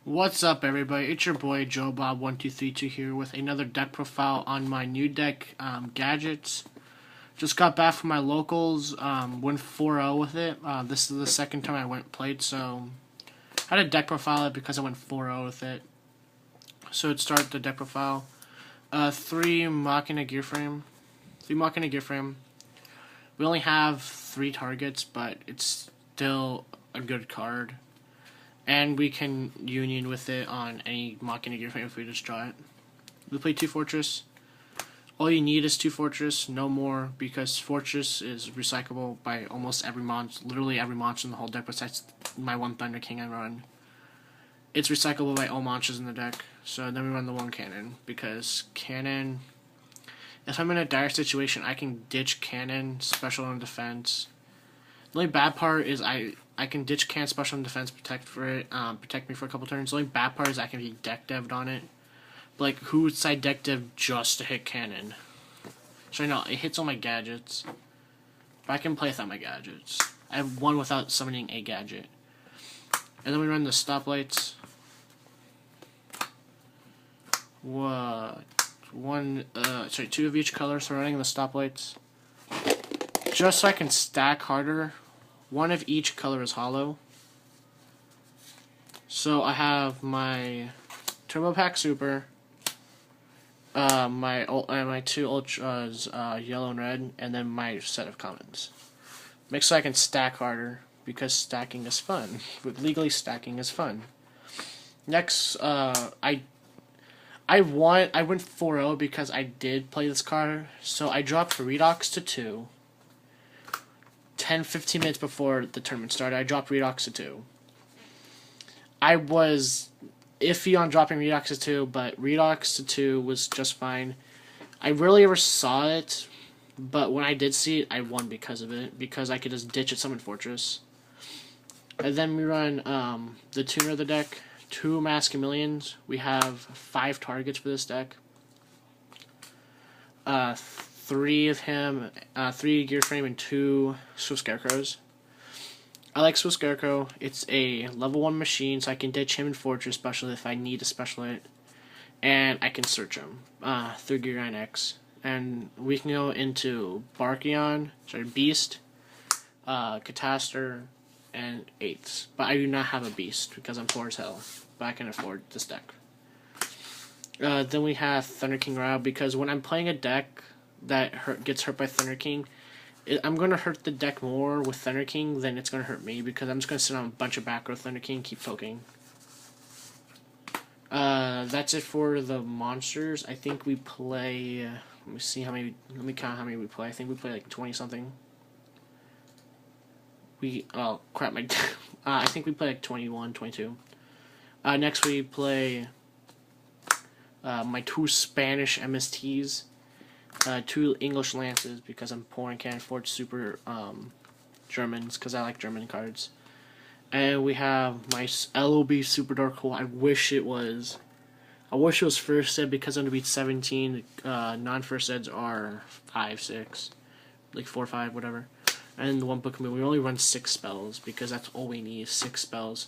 What's up, everybody? It's your boy Joe Bob 1232 here with another deck profile on my new deck, Gadgets. Just got back from my locals, went 4-0 with it. This is the second time I played, so I had a deck profile it because I went 4-0 with it. So to start the deck profile, 3 machina gear frame. We only have 3 targets, but it's still a good card. And we can union with it on any machina gear frame if we just draw it. We play 2 Fortress. All you need is 2 Fortress, no more, because Fortress is recyclable by almost every monster, literally every monster in the whole deck besides my 1 Thunder King I run. It's recyclable by all monsters in the deck. So then we run the 1 Cannon, because Cannon, if I'm in a dire situation, I can ditch Cannon, special and defense. The only bad part is I can ditch Cannon, special and defense, protect me for a couple turns. The only bad part is I can be deck dev'd on it. But like, who would side deck dev just to hit Cannon? So I know it hits all my gadgets, but I can play without my gadgets. I have 1 without summoning a gadget. And then we run the stoplights. What? 2 of each color, so running the stoplights. Just so I can stack harder. 1 of each color is hollow. So I have my Turbo Pack Super, my 2 Ultras, yellow and red, and then my set of commons. Makes so I can stack harder, because stacking is fun. Legally stacking is fun. Next, I went 4-0 because I did play this card, so I dropped Redox to 2. 10-15 minutes before the tournament started, I dropped Redox to 2. I was iffy on dropping Redox to 2, but Redox to 2 was just fine. I rarely ever saw it, but when I did see it, I won because of it, because I could just ditch it, summon Fortress. And then we run the tuner of the deck, 2 Mascamillions. We have 5 targets for this deck. 3 of him, 3 Gear Frame, and 2 Swift Scarecrows. I like Swift Scarecrow. It's a level 1 machine, so I can ditch him in Fortress special if I need to special it. And I can search him through Gear 9X. And we can go into Beast, Catastor, and 8s. But I do not have a Beast because I'm poor as hell. But I can afford this deck. Then we have Thunder King Rao, because when I'm playing a deck that gets hurt by Thunder King, I'm going to hurt the deck more with Thunder King than it's going to hurt me, because I'm just going to sit on a bunch of back row Thunder King and keep poking. That's it for the monsters. I think we play, let me count how many we play. I think we play like 20 something. Oh crap, I think we play like 21, 22. Next we play my 2 Spanish MSTs. 2 English Lances, because I'm poor and can't afford super Germans, because I like German cards. And we have my LOB Super Dark Hole. I wish it was first ed, because under beat 17, non-first eds are 5, 6, like 4, 5, whatever. And the 1 book we only run 6 spells, because that's all we need, 6 spells.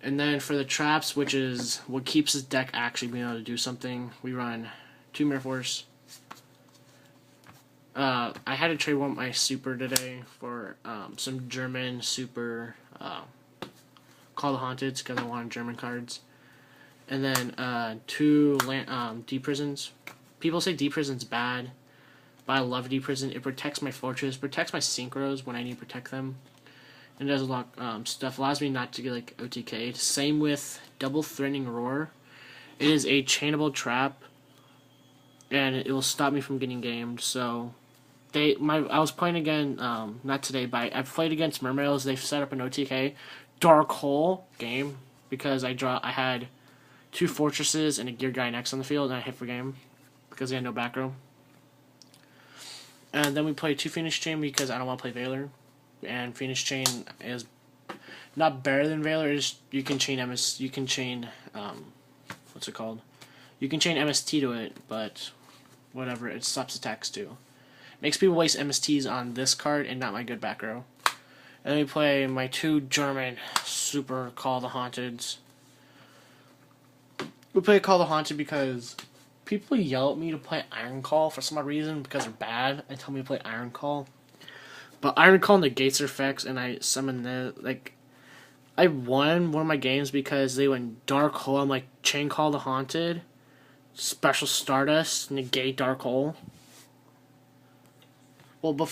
And then for the traps, which is what keeps this deck actually being able to do something, we run 2 Mirror Force. I had to trade one of my super today for some German super Call the Haunted, because I wanted German cards. And then 2 Deep Prisons. People say Deep Prison's bad, but I love Deep Prison. It protects my Fortress, protects my Synchros when I need to protect them. And it does a lot stuff. Allows me not to get like OTK'd. Same with Double Threatening Roar. It is a chainable trap, and it will stop me from getting gamed. So I was playing again, not today, but I've played against Mermails. They've set up an OTK Dark Hole game, because I had 2 Fortresses and a Gear Guy next on the field, and I hit for game because they had no back row. And then we play 2 Phoenix Chain, because I don't want to play Valor, and Phoenix Chain is not better than Valor. You can chain what's it called? You can chain MST to it, but whatever, it stops attacks too. Makes people waste MSTs on this card and not my good back row. And then we play my 2 German super Call of the Haunteds. We play Call of the Haunted because people yell at me to play Iron Call for some odd reason because they're bad and tell me to play Iron Call. But Iron Call negates their effects, and I summon the I won one of my games because they went Dark Hole. I'm like, Chain Call the Haunted, Special Stardust, negate Dark Hole. Well, but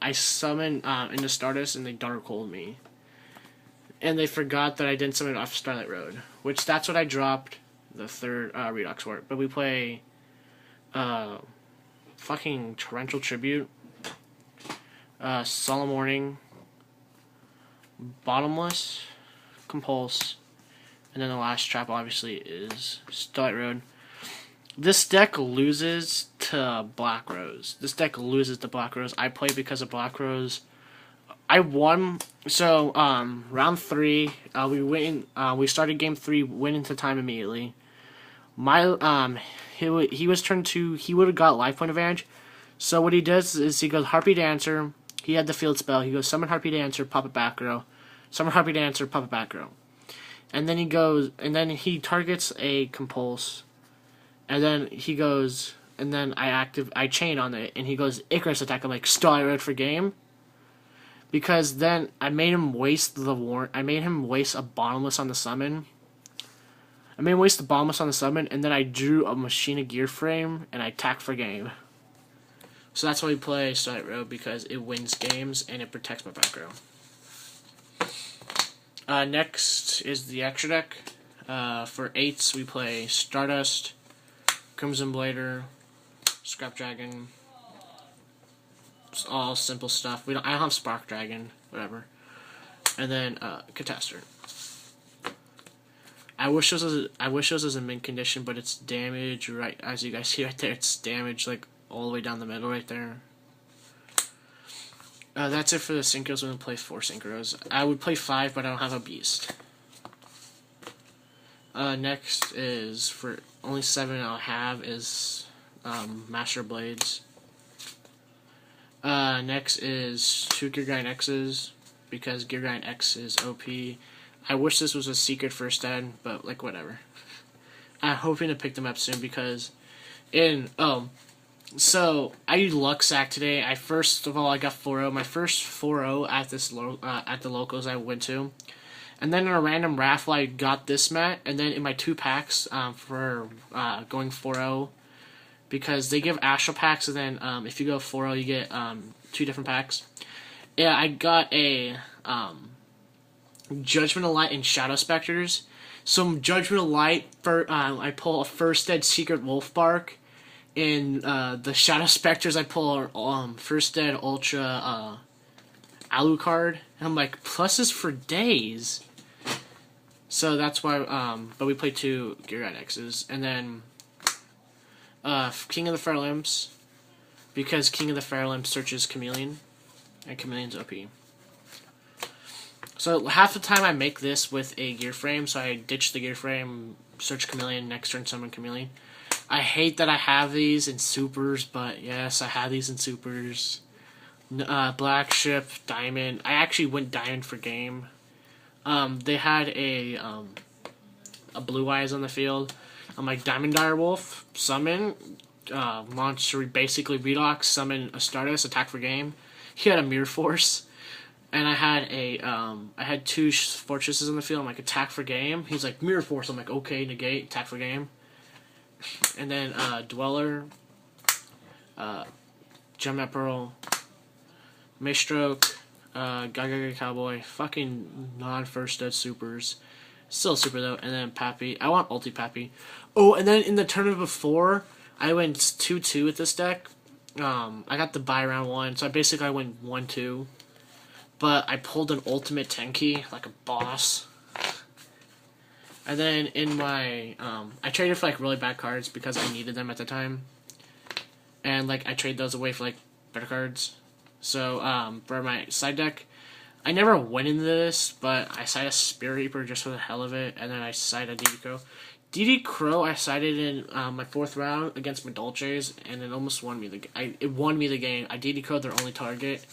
I summoned into Stardust and they Dark Holed me. And they forgot that I didn't summon off Starlight Road, which that's what I dropped the 3rd Redox for. But we play fucking Torrential Tribute, Solemn Warning, Bottomless, Compulse, and then the last trap obviously is Starlight Road. This deck loses to Black Rose. I play because of Black Rose. I won. So round 3, we win. We started game 3, went into time immediately. He was turned 2. He would have got life point advantage. So what he does is he goes Harpy Dancer. He had the field spell. He goes summon Harpy Dancer, pop it back row. Summon Harpy Dancer, pop it back row. And then he targets a Compulse. And then he goes, and then I chain on it, and he goes Icarus attack. I'm like, Starlight Road for game. Because then I made him waste I made him waste a Bottomless on the summon. And then I drew a Machina Gear Frame, and I attacked for game. So that's why we play Starlight Road, because it wins games, and it protects my back row. Next is the extra deck. For 8s, we play Stardust, Crimson Blader, Scrap Dragon. It's all simple stuff. I don't have Spark Dragon, whatever. And then Catastor. I wish this was in mint condition, but it's damage right as you guys see right there. It's damage like all the way down the middle right there. That's it for the synchros. I'm gonna play 4 synchros. I would play 5, but I don't have a beast. Next is for only 7 I'll have is Master Blades. Next is 2 Gear Grind X's because Gear Grind X is OP. I wish this was a secret first ed, but like whatever. I'm hoping to pick them up soon because so I used Luxac today. I got 4-0. My first 4-0 at at the locals I went to. And then in a random raffle, I got this mat. And then in my 2 packs for going 4-0, because they give Astral packs, and then if you go 4-0, you get 2 different packs. Yeah, I got a Judgment of Light and Shadow Specters. So Judgment of Light, I pull a First Ed Secret Wolfbark. In the Shadow Specters, I pull First Ed Ultra Alucard. And I'm like, pluses for days. So that's why, but we play 2 Gear Guide X's. And then King of the Fair Limps, because King of the Fair Limps searches Chameleon, and Chameleon's OP. So half the time I make this with a gear frame, so I ditch the gear frame, search Chameleon, next turn summon Chameleon. I hate that I have these in supers, but yes, I have these in supers. Black Ship, Diamond. I actually went Diamond for game. They had a Blue Eyes on the field. I'm like, Diamond Direwolf, summon, monster, basically Redox, summon a Stardust, attack for game. He had a Mirror Force. And I had 2 Fortresses on the field. I'm like, attack for game. He's like, Mirror Force. I'm like, okay, negate, attack for game. And then Dweller, Gem Pearl, Maestroke, Gaga Cowboy, fucking non-first dead supers. Still super though. And then Pappy. I want ulti Pappy. Oh, and then in the tournament before, I went 2-2 with this deck. I got the buy round 1, so I went 1-2. But I pulled an ultimate Tenki, like a boss. And then in my, I traded for like really bad cards because I needed them at the time. And like I trade those away for like better cards. So for my side deck, I never went into this, but I side a Spirit Reaper just for the hell of it, and then I side a DD Crow. DD Crow I sided in my 4th round against my Dolces, and it almost won me it won me the game. I DD Crow'd their only target,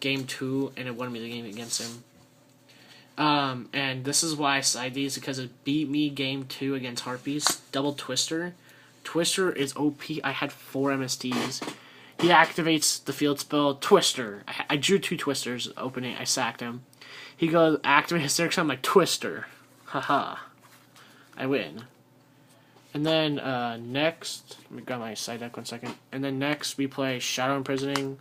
game 2, and it won me the game against him. And this is why I side these, because it beat me game 2 against Harpies. Double Twister. Twister is OP. I had 4 MSTs. He activates the field spell, Twister. I drew 2 Twisters opening. I sacked him. He goes, activate his circle. I'm like, Twister. Haha. I win. And then next, let me grab my side deck 1 second. And then next we play Shadow Imprisoning,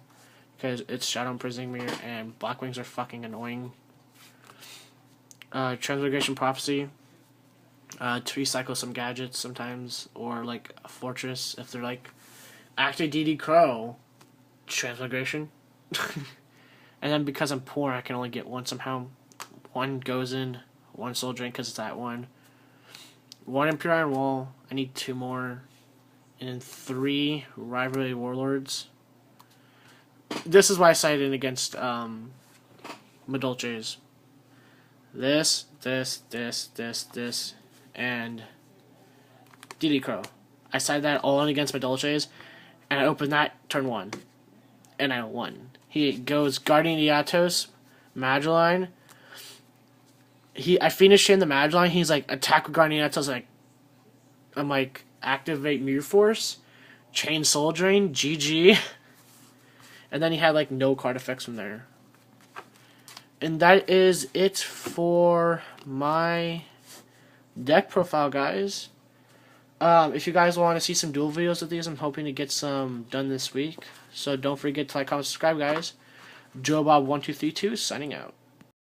because it's Shadow Imprisoning me, and Black Wings are fucking annoying. Transmigration Prophecy. To recycle some gadgets sometimes, or like a Fortress if they're like active DD Crow. Transmigration. And then because I'm poor, I can only get 1 somehow. 1 goes in, 1 Soul Drain because it's at 1. 1 Impure Iron Wall. I need 2 more. And then 3 Rivalry Warlords. This is why I sided in against Madolches. This, and DD Crow. I sided that all in against Madolches, and I opened that turn 1. And I won. He goes Guardian Iatos, Magellan. I finished him the Magellan. He's like, attack with Guardian Iatos. I'm like, activate Mirror Force, Chain Soul Drain, GG. And then he had like no card effects from there. And that is it for my deck profile, guys. If you guys want to see some duel videos of these, I'm hoping to get some done this week. So don't forget to like, comment, subscribe, guys. JoeBob1232 signing out.